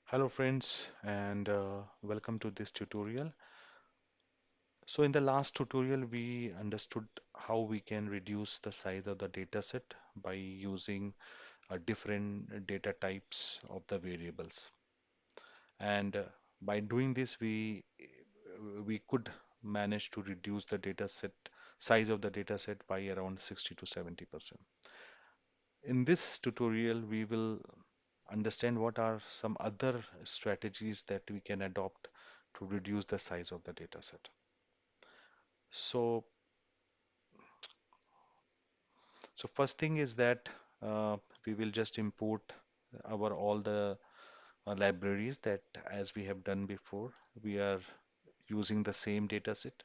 Hello friends and welcome to this tutorial. So in the last tutorial we understood how we can reduce the size of the data set by using different data types of the variables. And by doing this we could manage to reduce the data set size of the data set by around 60 to 70%. In this tutorial we will understand what are some other strategies that we can adopt to reduce the size of the data set. So, so first thing is that we will just import our all the libraries that as we have done before. We are using the same data set.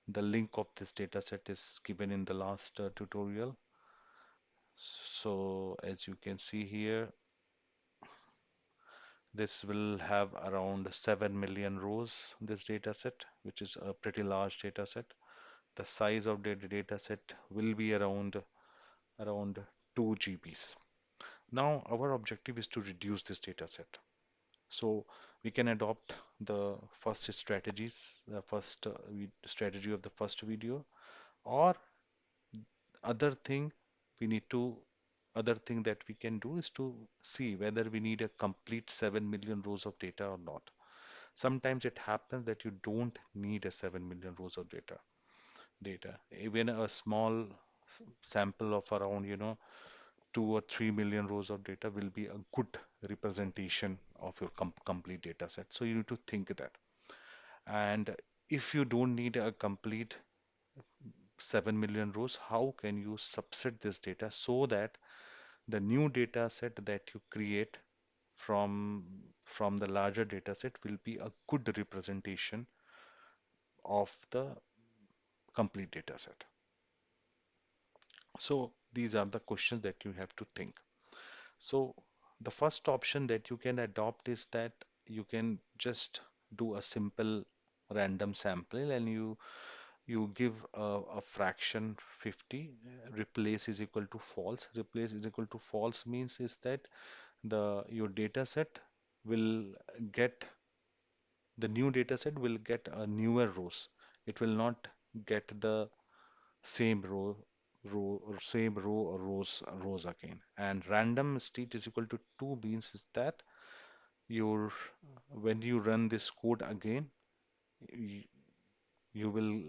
The link of this data set is given in the last tutorial. So as you can see here, this will have around 7 million rows, this data set, which is a pretty large data set. The size of the data set will be around 2 GBs. Now our objective is to reduce this data set. So we can adopt the first strategies, the first strategy of the first video, or other thing we need to other thing that we can do is to see whether we need a complete 7 million rows of data or not. Sometimes it happens that you don't need a 7 million rows of data. Even a small sample of around 2 or 3 million rows of data will be a good representation of your complete data set. So you need to think that. And if you don't need a complete 7 million rows, how can you subset this data so that the new data set that you create from the larger data set will be a good representation of the complete data set. So these are the questions that you have to think. So the first option that you can adopt is that you can just do a simple random sample and you give a fraction 50, replace is equal to false. Replace is equal to false means is that the your data set will get the new data set will get a newer rows. It will not get the same row or rows again. And random state is equal to 2 means is that your when you run this code again, you, you will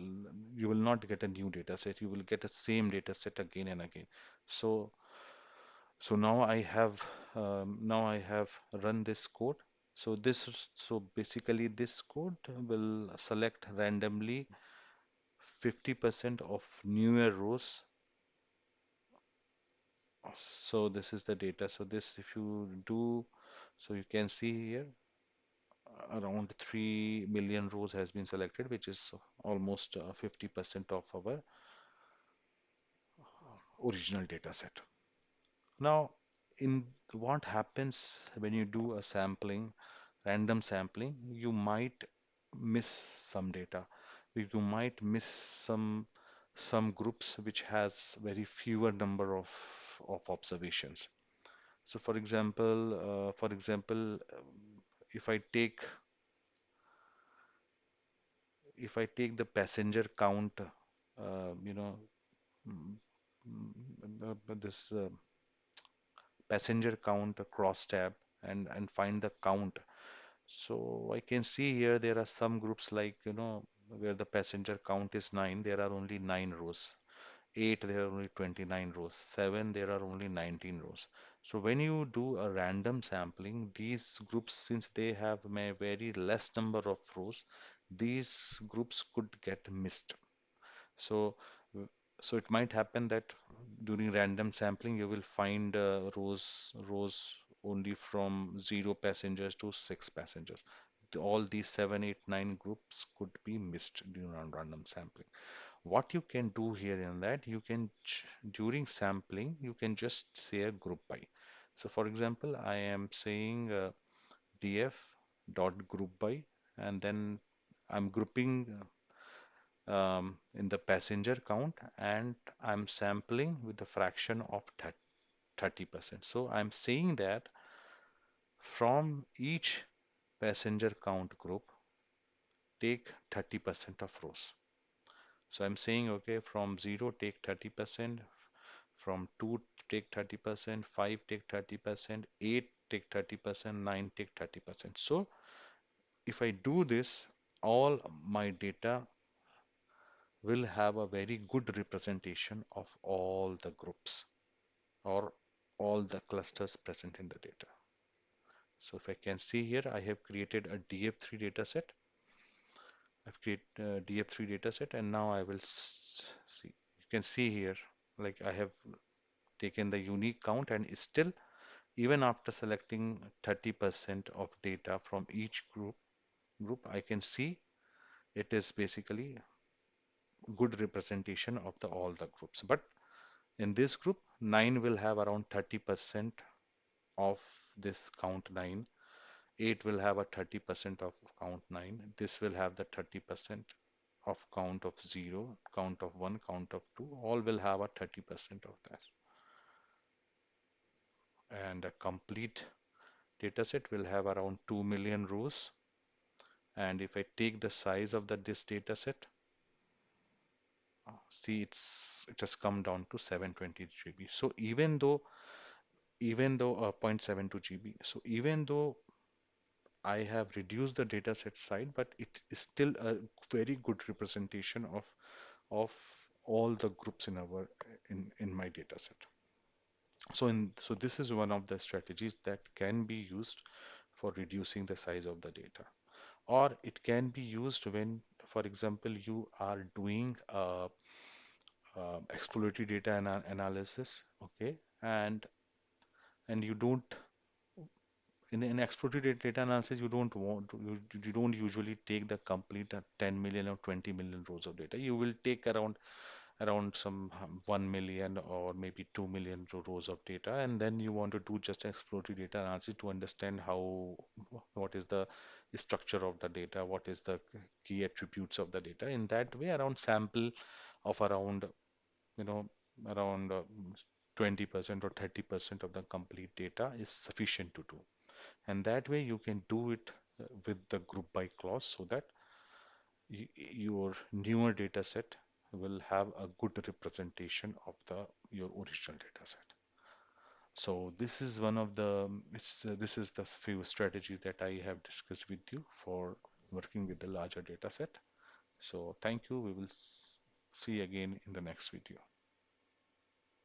you will not get a new data set. You will get a same data set again and again. So now I have run this code. So basically this code will select randomly 50% of newer rows. So this is the data. So this if you do, so you can see here around 3 million rows has been selected, which is almost 50% of our original data set. Now, in what happens when you do a sampling, random sampling, you might miss some data. You might miss some groups which has very fewer number of observations. So for example, if I take if I take the passenger count, you know, mm, this passenger count cross tab and find the count. So I can see here there are some groups like where the passenger count is 9, there are only 9 rows. 8 there are only 29 rows. 7 there are only 19 rows. So when you do a random sampling, these groups, since they have a very less number of rows, these groups could get missed. So, so it might happen that during random sampling, you will find rows only from 0 passengers to 6 passengers. All these 7, 8, 9 groups could be missed during random sampling. What you can do here in that, you can during sampling, you can just say a group by. So for example, I am saying df dot group by, and then I'm grouping in the passenger count, and I'm sampling with the fraction of 30%. So I'm saying that from each passenger count group, take 30% of rows. So I'm saying, okay, from 0 take 30%, from 2 take 30%, 5 take 30%, 8 take 30%, 9 take 30%. So if I do this, all my data will have a very good representation of all the groups or all the clusters present in the data. So if I can see here, I have created a DF3 dataset. I've created a DF3 dataset, and now I will see. You can see here, like I have taken the unique count, and still, even after selecting 30% of data from each group, I can see it is basically good representation of all the groups. But in this group, 9 will have around 30% of this count 9. 8 will have a 30% of count 9. This will have the 30% of count of 0, count of 1, count of 2. All will have a 30% of that. And a complete dataset will have around 2 million rows. And if I take the size of this dataset, see it has come down to 720 GB. So even though 0.72 GB, so even though I have reduced the dataset size, but it is still a very good representation of all the groups in my dataset. So this is one of the strategies that can be used for reducing the size of the data, or it can be used when, for example, you are doing exploratory data analysis, okay, and you don't in exploratory data analysis, you don't usually take the complete 10 million or 20 million rows of data. You will take around some 1 million or maybe 2 million rows of data, and then you want to do just exploratory data analysis to understand what is the structure of the data, what is the key attributes of the data. In that way, around sample of around, you know, around 20% or 30% of the complete data is sufficient to do. And that way you can do it with the group by clause, so that your newer data set will have a good representation of your original data set. So this is one of this is the few strategies that I have discussed with you for working with the larger data set. So thank you. We will see again in the next video.